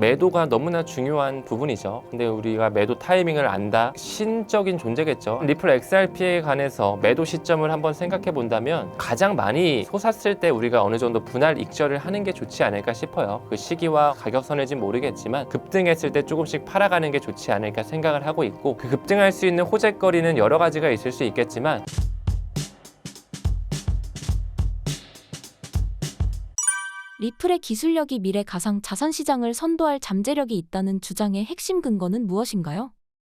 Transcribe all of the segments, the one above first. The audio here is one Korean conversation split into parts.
매도가 너무나 중요한 부분이죠. 근데 우리가 매도 타이밍을 안다, 신적인 존재겠죠. 리플 XRP에 관해서 매도 시점을 한번 생각해 본다면 가장 많이 솟았을 때 우리가 어느 정도 분할 익절을 하는 게 좋지 않을까 싶어요. 그 시기와 가격선일지 모르겠지만 급등했을 때 조금씩 팔아가는 게 좋지 않을까 생각을 하고 있고, 그 급등할 수 있는 호재거리는 여러 가지가 있을 수 있겠지만 리플의 기술력이 미래 가상 자산 시장을 선도할 잠재력이 있다는 주장의 핵심 근거는 무엇인가요?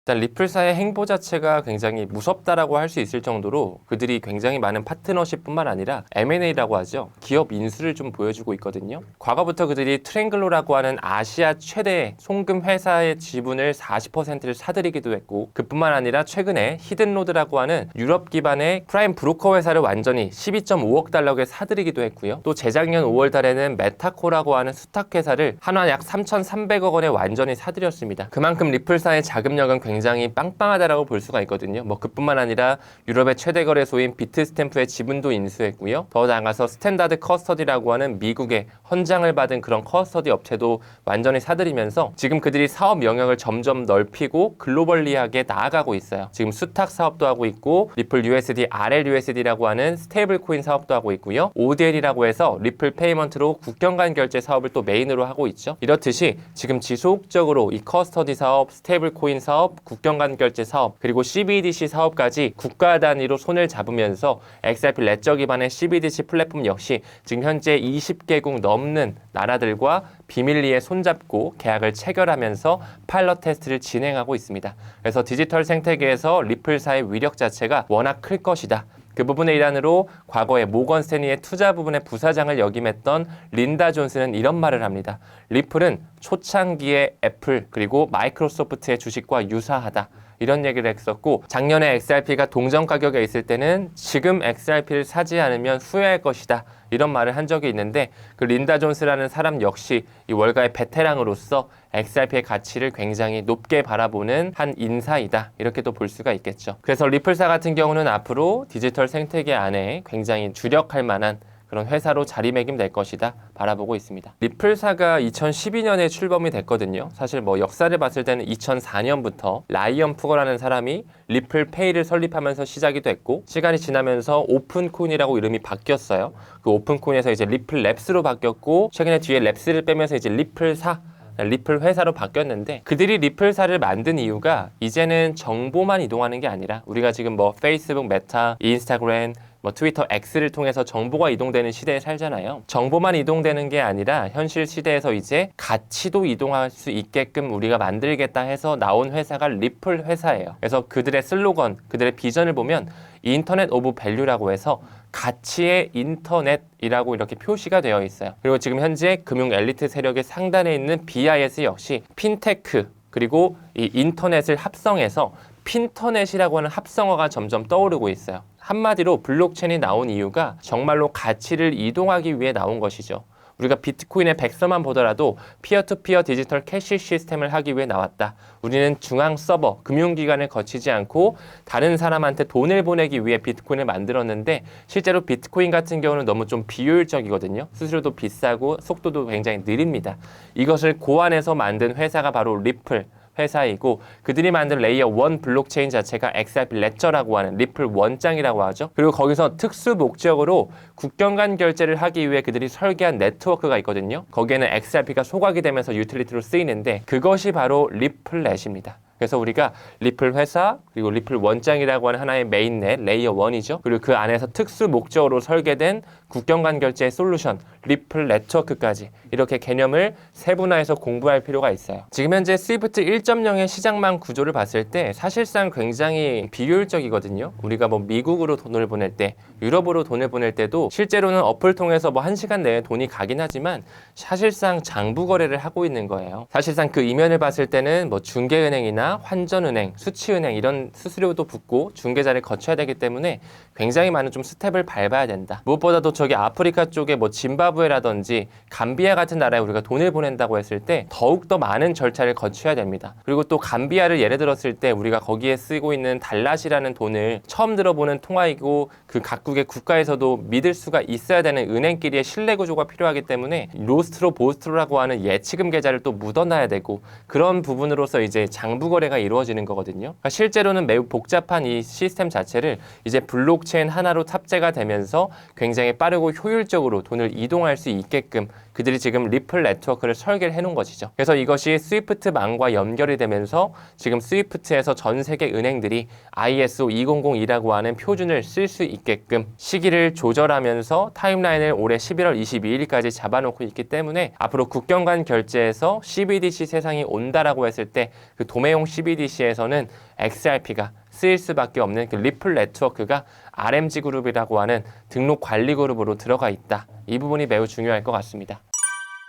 일단 리플사의 행보 자체가 굉장히 무섭다라고 할 수 있을 정도로 그들이 굉장히 많은 파트너십뿐만 아니라 M&A라고 하죠. 기업 인수를 좀 보여주고 있거든요. 과거부터 그들이 트랭글로라고 하는 아시아 최대 송금 회사의 지분을 40%를 사들이기도 했고, 그뿐만 아니라 최근에 히든로드라고 하는 유럽 기반의 프라임 브로커 회사를 완전히 12.5억 달러에 사들이기도 했고요. 또 재작년 5월 달에는 메타코라고 하는 수탁 회사를 한화 약 3,300억 원에 완전히 사들였습니다. 그만큼 리플사의 자금력은 굉장히 빵빵하다라고 볼 수가 있거든요. 뭐 그뿐만 아니라 유럽의 최대 거래소인 비트스탬프의 지분도 인수했고요. 더 나아가서 스탠다드 커스터디라고 하는 미국의 헌장을 받은 그런 커스터디 업체도 완전히 사들이면서 지금 그들이 사업 영역을 점점 넓히고 글로벌리하게 나아가고 있어요. 지금 수탁 사업도 하고 있고, 리플 USD, RLUSD라고 하는 스테이블 코인 사업도 하고 있고요. ODL이라고 해서 리플 페이먼트로 국경 간 결제 사업을 또 메인으로 하고 있죠. 이렇듯이 지금 지속적으로 이 커스터디 사업, 스테이블 코인 사업, 국경 간 결제 사업, 그리고 CBDC 사업까지 국가 단위로 손을 잡으면서 XRP 레저 기반의 CBDC 플랫폼 역시 지금 현재 20개국 넘는 나라들과 비밀리에 손잡고 계약을 체결하면서 파일럿 테스트를 진행하고 있습니다. 그래서 디지털 생태계에서 리플사의 위력 자체가 워낙 클 것이다. 그 부분의 일환으로 과거에 모건 스탠리의 투자 부분의 부사장을 역임했던 린다 존스는 이런 말을 합니다. 리플은 초창기의 애플 그리고 마이크로소프트의 주식과 유사하다. 이런 얘기를 했었고, 작년에 XRP가 동전 가격에 있을 때는 지금 XRP를 사지 않으면 후회할 것이다. 이런 말을 한 적이 있는데, 그 린다 존스라는 사람 역시 이 월가의 베테랑으로서 XRP의 가치를 굉장히 높게 바라보는 한 인사이다. 이렇게 또 볼 수가 있겠죠. 그래서 리플사 같은 경우는 앞으로 디지털 생태계 안에 굉장히 주력할 만한 그런 회사로 자리매김될 것이다 바라보고 있습니다. 리플사가 2012년에 출범이 됐거든요. 사실 뭐 역사를 봤을 때는 2004년부터 라이언 푸거라는 사람이 리플페이를 설립하면서 시작이 됐고, 시간이 지나면서 오픈코인이라고 이름이 바뀌었어요. 그 오픈코인에서 이제 리플랩스로 바뀌었고, 최근에 뒤에 랩스를 빼면서 이제 리플사, 리플 회사로 바뀌었는데, 그들이 리플사를 만든 이유가 이제는 정보만 이동하는 게 아니라, 우리가 지금 뭐 페이스북, 메타, 인스타그램, 뭐 트위터 X를 통해서 정보가 이동되는 시대에 살잖아요. 정보만 이동되는 게 아니라 현실 시대에서 이제 가치도 이동할 수 있게끔 우리가 만들겠다 해서 나온 회사가 리플 회사예요. 그래서 그들의 슬로건, 그들의 비전을 보면 인터넷 오브 밸류라고 해서 가치의 인터넷이라고 이렇게 표시가 되어 있어요. 그리고 지금 현재 금융 엘리트 세력의 상단에 있는 BIS 역시 핀테크 그리고 이 인터넷을 합성해서 핀터넷이라고 하는 합성어가 점점 떠오르고 있어요. 한마디로 블록체인이 나온 이유가 정말로 가치를 이동하기 위해 나온 것이죠. 우리가 비트코인의 백서만 보더라도 피어투피어 디지털 캐시 시스템을 하기 위해 나왔다. 우리는 중앙 서버, 금융기관을 거치지 않고 다른 사람한테 돈을 보내기 위해 비트코인을 만들었는데, 실제로 비트코인 같은 경우는 너무 좀 비효율적이거든요. 수수료도 비싸고 속도도 굉장히 느립니다. 이것을 고안해서 만든 회사가 바로 리플 회사이고, 그들이 만든 레이어 1 블록체인 자체가 XRP 레저라고 하는 리플 원장이라고 하죠. 그리고 거기서 특수 목적으로 국경 간 결제를 하기 위해 그들이 설계한 네트워크가 있거든요. 거기에는 XRP가 소각이 되면서 유틸리티로 쓰이는데, 그것이 바로 리플넷입니다. 그래서 우리가 리플 회사 그리고 리플 원장이라고 하는 하나의 메인넷 레이어 1이죠. 그리고 그 안에서 특수 목적으로 설계된 국경 간 결제의 솔루션 리플 네트워크까지 이렇게 개념을 세분화해서 공부할 필요가 있어요. 지금 현재 스위프트 1.0의 시장망 구조를 봤을 때 사실상 굉장히 비효율적이거든요. 우리가 뭐 미국으로 돈을 보낼 때, 유럽으로 돈을 보낼 때도 실제로는 어플 통해서 뭐 1시간 내에 돈이 가긴 하지만 사실상 장부 거래를 하고 있는 거예요. 사실상 그 이면을 봤을 때는 뭐 중개은행이나 은행이나 환전은행, 수취은행 이런 수수료도 붙고 중개자를 거쳐야 되기 때문에 굉장히 많은 좀 스텝을 밟아야 된다. 무엇보다도 저기 아프리카 쪽에 뭐 짐바브웨라든지 감비아 같은 나라에 우리가 돈을 보낸다고 했을 때 더욱더 많은 절차를 거쳐야 됩니다. 그리고 또 감비아를 예를 들었을 때 우리가 거기에 쓰고 있는 달랏이라는 돈을 처음 들어보는 통화이고 그 각국의 국가에서도 믿을 수가 있어야 되는 은행끼리의 신뢰 구조가 필요하기 때문에 로스트로 보스트로라고 하는 예치금 계좌를 또 묻어놔야 되고 그런 부분으로서 이제 장부 거래가 이루어지는 거거든요. 그러니까 실제로는 매우 복잡한 이 시스템 자체를 이제 블록체인 하나로 탑재가 되면서 굉장히 빠르고 효율적으로 돈을 이동할 수 있게끔 그들이 지금 리플 네트워크를 설계를 해놓은 것이죠. 그래서 이것이 스위프트망과 연결이 되면서 지금 스위프트에서 전 세계 은행들이 ISO 2002라고 하는 표준을 쓸 수 있게끔 시기를 조절하면서 타임라인을 올해 11월 22일까지 잡아놓고 있기 때문에 앞으로 국경 간 결제에서 CBDC 세상이 온다라고 했을 때 그 도매용 CBDC에서는 XRP가 쓰일 수밖에 없는 그 리플 네트워크가 RMG 그룹이라고 하는 등록 관리 그룹으로 들어가 있다. 이 부분이 매우 중요할 것 같습니다.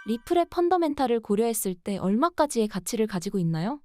리플의 펀더멘탈을 고려했을 때 얼마까지의 가치를 가지고 있나요?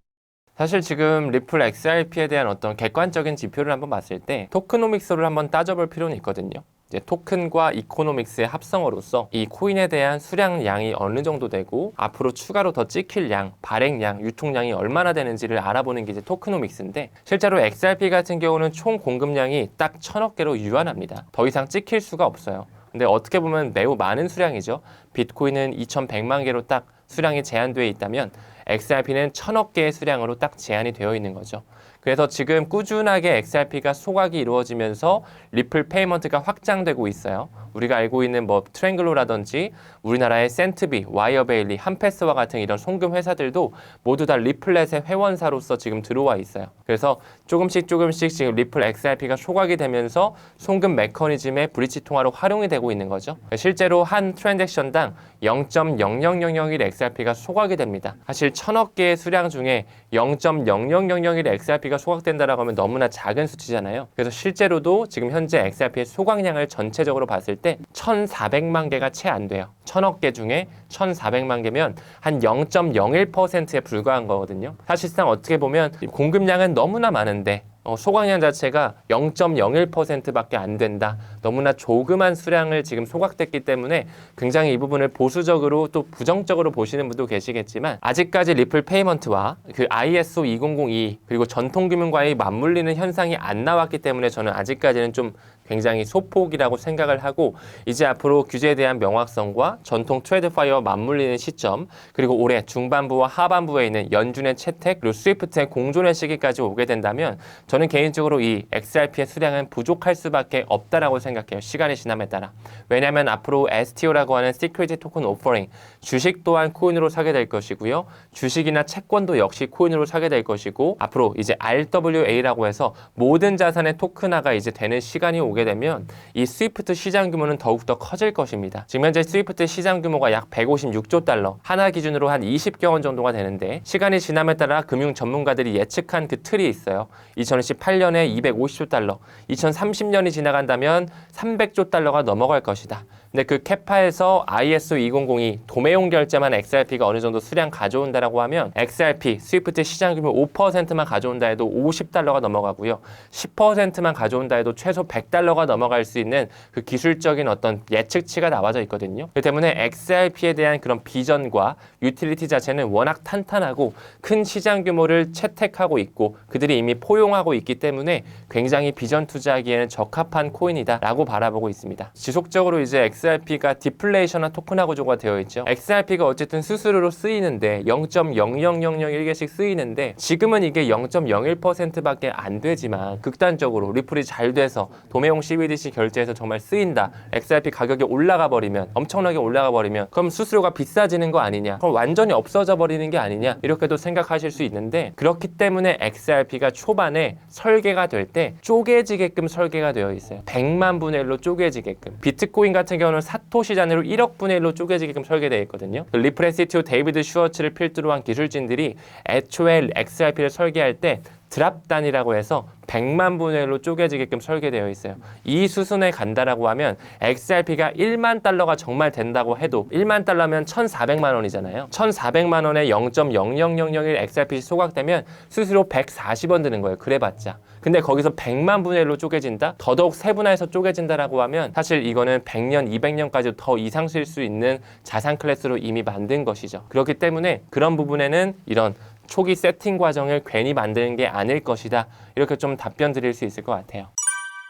사실 지금 리플 XRP에 대한 어떤 객관적인 지표를 한번 봤을 때 토크노믹스를 한번 따져볼 필요는 있거든요. 이제 토큰과 이코노믹스의 합성어로서 이 코인에 대한 수량량이 어느 정도 되고 앞으로 추가로 더 찍힐 양, 발행량, 유통량이 얼마나 되는지를 알아보는 게 이제 토크노믹스인데 실제로 XRP 같은 경우는 총 공급량이 딱 1000억 개로 유한합니다. 더 이상 찍힐 수가 없어요. 근데 어떻게 보면 매우 많은 수량이죠. 비트코인은 2100만 개로 딱 수량이 제한되어 있다면 XRP는 1000억 개의 수량으로 딱 제한이 되어 있는 거죠. 그래서 지금 꾸준하게 XRP가 소각이 이루어지면서 리플 페이먼트가 확장되고 있어요. 우리가 알고 있는 뭐 트랭글로라든지 우리나라의 센트비, 와이어베일리, 한패스와 같은 이런 송금 회사들도 모두 다 리플렛의 회원사로서 지금 들어와 있어요. 그래서 조금씩 지금 리플 XRP가 소각이 되면서 송금 메커니즘의 브릿지 통화로 활용이 되고 있는 거죠. 실제로 한 트랜잭션당 0.0001 XRP가 소각이 됩니다. 사실 1000억 개의 수량 중에 0.0001 XRP가 소각된다라고 하면 너무나 작은 수치잖아요. 그래서 실제로도 지금 현재 XRP의 소각량을 전체적으로 봤을 때 1,400만 개가 채 안 돼요. 1000억 개 중에 1,400만 개면 한 0.01%에 불과한 거거든요. 사실상 어떻게 보면 공급량은 너무나 많은데 소각량 자체가 0.01%밖에 안 된다. 너무나 조그만 수량을 지금 소각됐기 때문에 굉장히 이 부분을 보수적으로 또 부정적으로 보시는 분도 계시겠지만 아직까지 리플 페이먼트와 그 ISO 2002 그리고 전통금융과의 맞물리는 현상이 안 나왔기 때문에 저는 아직까지는 좀 굉장히 소폭이라고 생각을 하고 이제 앞으로 규제에 대한 명확성과 전통 트레이드 파이어와 맞물리는 시점 그리고 올해 중반부와 하반부에 있는 연준의 채택 그리고 스위프트의 공존의 시기까지 오게 된다면 저는 개인적으로 이 XRP의 수량은 부족할 수밖에 없다라고 생각해요. 시간이 지남에 따라. 왜냐하면 앞으로 STO라고 하는 시큐리티 토큰 오퍼링 주식 또한 코인으로 사게 될 것이고요. 주식이나 채권도 역시 코인으로 사게 될 것이고 앞으로 이제 RWA라고 해서 모든 자산의 토큰화가 이제 되는 시간이 오게 되면 이 스위프트 시장 규모는 더욱더 커질 것입니다. 지금 현재 스위프트 시장 규모가 약 156조 달러 하나 기준으로 한 20개 원 정도가 되는데 시간이 지남에 따라 금융 전문가들이 예측한 그 틀이 있어요. 2018년에 250조 달러, 2030년이 지나간다면 300조 달러가 넘어갈 것이다. 근데 그 캐파에서 ISO 2002 도매용 결제만 XRP가 어느 정도 수량 가져온다라고 하면 XRP 스위프트 시장 규모 5%만 가져온다 해도 50달러가 넘어가고요. 10%만 가져온다 해도 최소 100달러가 넘어갈 수 있는 그 기술적인 어떤 예측치가 나와져 있거든요. 그렇기 때문에 XRP에 대한 그런 비전과 유틸리티 자체는 워낙 탄탄하고 큰 시장 규모를 채택하고 있고 그들이 이미 포용하고 있기 때문에 굉장히 비전 투자하기에는 적합한 코인이다라고 바라보고 있습니다. 지속적으로 이제 XRP가 디플레이션한 토큰화 구조가 되어 있죠. XRP가 어쨌든 수수료로 쓰이는데 0.00001개씩 쓰이는데 지금은 이게 0.01%밖에 안 되지만 극단적으로 리플이 잘 돼서 도매용 CBDC 결제에서 정말 쓰인다. XRP 가격이 올라가 버리면 엄청나게 올라가 버리면 그럼 수수료가 비싸지는 거 아니냐? 그럼 완전히 없어져 버리는 게 아니냐? 이렇게도 생각하실 수 있는데 그렇기 때문에 XRP가 초반에 설계가 될 때 쪼개지게끔 설계가 되어 있어요. 100만 분의 1로 쪼개지게끔. 비트코인 같은 경우는 사토시 단위로 1억 분의 1로 쪼개지게끔 설계되어 있거든요. 리플의 CTO 데이비드 슈워츠를 필두로 한 기술진들이 애초에 XRP를 설계할 때 드랍단이라고 해서 100만 분의 1로 쪼개지게끔 설계되어 있어요. 이 수순에 간다라고 하면 XRP가 1만 달러가 정말 된다고 해도 1만 달러면 1,400만 원이잖아요. 1,400만 원에 0.00001 XRP 소각되면 수수료 140원 드는 거예요. 그래봤자. 근데 거기서 100만 분의 1로 쪼개진다? 더더욱 세분화해서 쪼개진다라고 하면 사실 이거는 100년, 200년까지 더 이상 쓸 수 있는 자산 클래스로 이미 만든 것이죠. 그렇기 때문에 그런 부분에는 이런 초기 세팅 과정을 괜히 만드는 게 아닐 것이다. 이렇게 좀 답변 드릴 수 있을 것 같아요.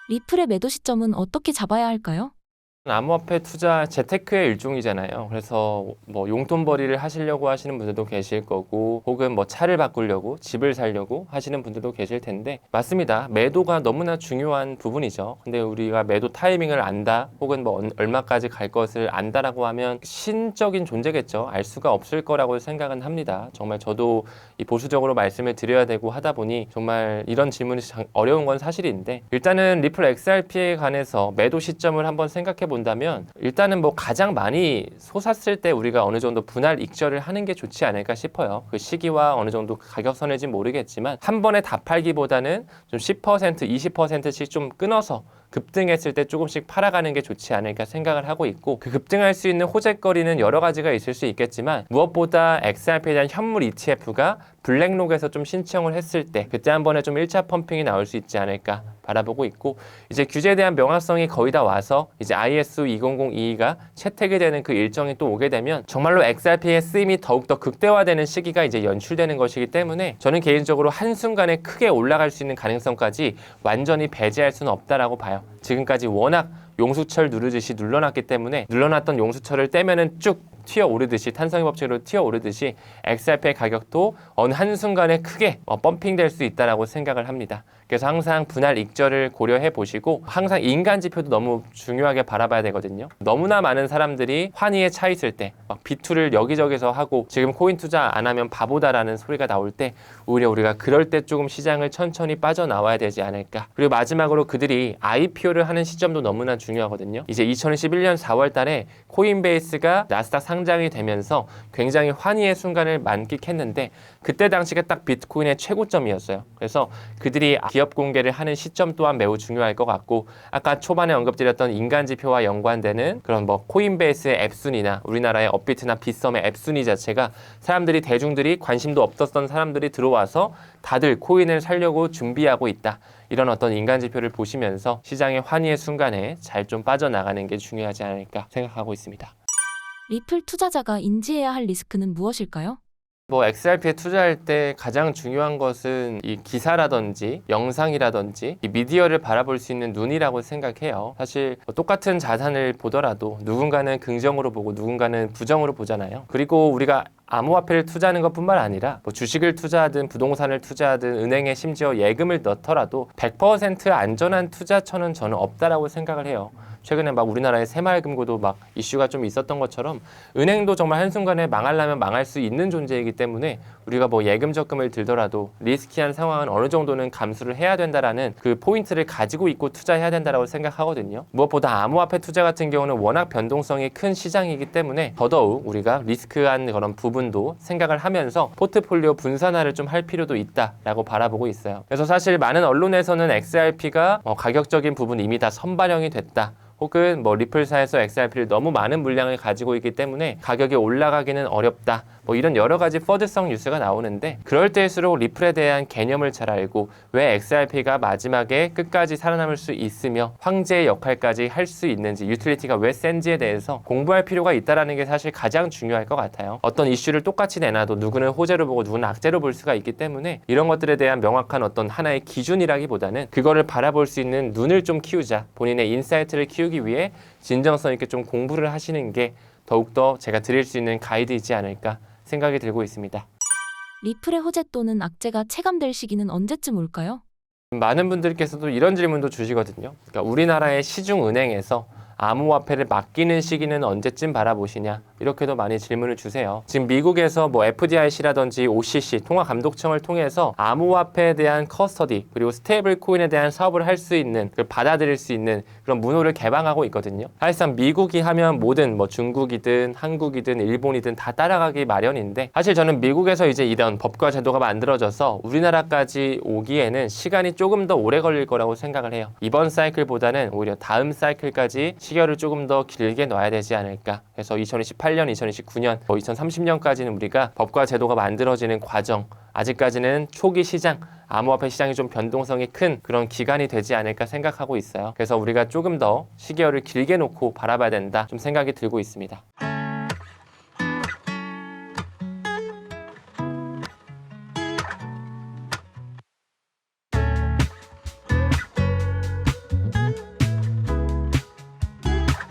리플의 매도 시점은 어떻게 잡아야 할까요? 암호화폐 투자 재테크의 일종이잖아요. 그래서 뭐 용돈벌이를 하시려고 하시는 분들도 계실 거고 혹은 뭐 차를 바꾸려고 집을 사려고 하시는 분들도 계실 텐데 맞습니다. 매도가 너무나 중요한 부분이죠. 근데 우리가 매도 타이밍을 안다 혹은 뭐 얼마까지 갈 것을 안다라고 하면 신적인 존재겠죠. 알 수가 없을 거라고 생각은 합니다. 정말 저도 이 보수적으로 말씀을 드려야 되고 하다 보니 정말 이런 질문이 어려운 건 사실인데 일단은 리플 XRP에 관해서 매도 시점을 한번 생각해 본다면 일단은 뭐 가장 많이 솟았을 때 우리가 어느 정도 분할 익절을 하는 게 좋지 않을까 싶어요. 그 시기와 어느 정도 가격선일지 모르겠지만 한 번에 다 팔기보다는 좀 10%, 20%씩 좀 끊어서 급등했을 때 조금씩 팔아가는 게 좋지 않을까 생각을 하고 있고 그 급등할 수 있는 호재거리는 여러 가지가 있을 수 있겠지만 무엇보다 XRP에 대한 현물 ETF가 블랙록에서 좀 신청을 했을 때 그때 한 번에 좀 1차 펌핑이 나올 수 있지 않을까 바라보고 있고 이제 규제에 대한 명확성이 거의 다 와서 이제 ISO 20022가 채택이 되는 그 일정이 또 오게 되면 정말로 XRP의 쓰임이 더욱더 극대화되는 시기가 이제 연출되는 것이기 때문에 저는 개인적으로 한순간에 크게 올라갈 수 있는 가능성까지 완전히 배제할 수는 없다라고 봐요. 지금까지 워낙 용수철 누르듯이 눌러놨기 때문에 눌러놨던 용수철을 떼면은 쭉 튀어오르듯이 탄성의 법칙으로 튀어오르듯이 XRP의 가격도 어느 한순간에 크게 펌핑될 수 있다라고 생각을 합니다. 그래서 항상 분할 익절을 고려해 보시고 항상 인간 지표도 너무 중요하게 바라봐야 되거든요. 너무나 많은 사람들이 환희에 차 있을 때 막 비투를 여기저기서 하고 지금 코인 투자 안 하면 바보다라는 소리가 나올 때 오히려 우리가 그럴 때 조금 시장을 천천히 빠져나와야 되지 않을까. 그리고 마지막으로 그들이 IPO를 하는 시점도 너무나 중요하거든요. 이제 2021년 4월 달에 코인베이스가 나스닥 상장이 되면서 굉장히 환희의 순간을 만끽했는데 그때 당시가 딱 비트코인의 최고점이었어요. 그래서 그들이 기업 공개를 하는 시점 또한 매우 중요할 것 같고 아까 초반에 언급드렸던 인간 지표와 연관되는 그런 뭐 코인베이스의 앱순위나 우리나라의 업비트나 빗썸의 앱순위 자체가 사람들이 대중들이 관심도 없었던 사람들이 들어와서 다들 코인을 사려고 준비하고 있다. 이런 어떤 인간 지표를 보시면서 시장의 환희의 순간에 잘 좀 빠져나가는 게 중요하지 않을까 생각하고 있습니다. 리플 투자자가 인지해야 할 리스크는 무엇일까요? 뭐 XRP에 투자할 때 가장 중요한 것은 이 기사라든지 영상이라든지 이 미디어를 바라볼 수 있는 눈이라고 생각해요. 사실 뭐 똑같은 자산을 보더라도 누군가는 긍정으로 보고 누군가는 부정으로 보잖아요. 그리고 우리가 암호화폐를 투자하는 것뿐만 아니라 뭐 주식을 투자하든 부동산을 투자하든 은행에 심지어 예금을 넣더라도 100% 안전한 투자처는 저는 없다라고 생각을 해요. 최근에 막 우리나라의 새마을금고도 막 이슈가 좀 있었던 것처럼 은행도 정말 한순간에 망하려면 망할 수 있는 존재이기 때문에 우리가 뭐 예금 적금을 들더라도 리스키한 상황은 어느 정도는 감수를 해야 된다라는 그 포인트를 가지고 있고 투자해야 된다라고 생각하거든요. 무엇보다 암호화폐 투자 같은 경우는 워낙 변동성이 큰 시장이기 때문에 더더욱 우리가 리스크한 그런 부분도 생각을 하면서 포트폴리오 분산화를 좀 할 필요도 있다라고 바라보고 있어요. 그래서 사실 많은 언론에서는 XRP가 가격적인 부분 이미 다 선반영이 됐다. 혹은 뭐 리플사에서 XRP를 너무 많은 물량을 가지고 있기 때문에 가격이 올라가기는 어렵다. 뭐 이런 여러 가지 퍼드성 뉴스가 나오는데 그럴 때일수록 리플에 대한 개념을 잘 알고 왜 XRP가 마지막에 끝까지 살아남을 수 있으며 황제의 역할까지 할 수 있는지 유틸리티가 왜 센지에 대해서 공부할 필요가 있다는 게 사실 가장 중요할 것 같아요. 어떤 이슈를 똑같이 내놔도 누구는 호재로 보고 누구는 악재로 볼 수가 있기 때문에 이런 것들에 대한 명확한 어떤 하나의 기준이라기보다는 그거를 바라볼 수 있는 눈을 좀 키우자. 본인의 인사이트를 키우기 위해 진정성 있게 좀 공부를 하시는 게 더욱더 제가 드릴 수 있는 가이드이지 않을까 생각이 들고 있습니다. 리플의 호재 또는 악재가 체감될 시기는 언제쯤 올까요? 많은 분들께서도 이런 질문도 주시거든요. 그러니까 우리나라의 시중은행에서 암호화폐를 맡기는 시기는 언제쯤 바라보시냐 이렇게도 많이 질문을 주세요. 지금 미국에서 뭐 FDIC라든지 OCC 통화감독청을 통해서 암호화폐에 대한 커스터디 그리고 스테이블 코인에 대한 사업을 할 수 있는 받아들일 수 있는 그런 문호를 개방하고 있거든요. 사실상 미국이 하면 모든 뭐 중국이든 한국이든 일본이든 다 따라가기 마련인데 사실 저는 미국에서 이제 이런 법과 제도가 만들어져서 우리나라까지 오기에는 시간이 조금 더 오래 걸릴 거라고 생각을 해요. 이번 사이클보다는 오히려 다음 사이클까지 시결을 조금 더 길게 놔야 되지 않을까. 그래서 2028년, 2029년, 2030년까지는 우리가 법과 제도가 만들어지는 과정, 아직까지는 초기 시장, 암호화폐 시장이 좀 변동성이 큰 그런 기간이 되지 않을까 생각하고 있어요. 그래서 우리가 조금 더 시계열을 길게 놓고 바라봐야 된다 좀 생각이 들고 있습니다.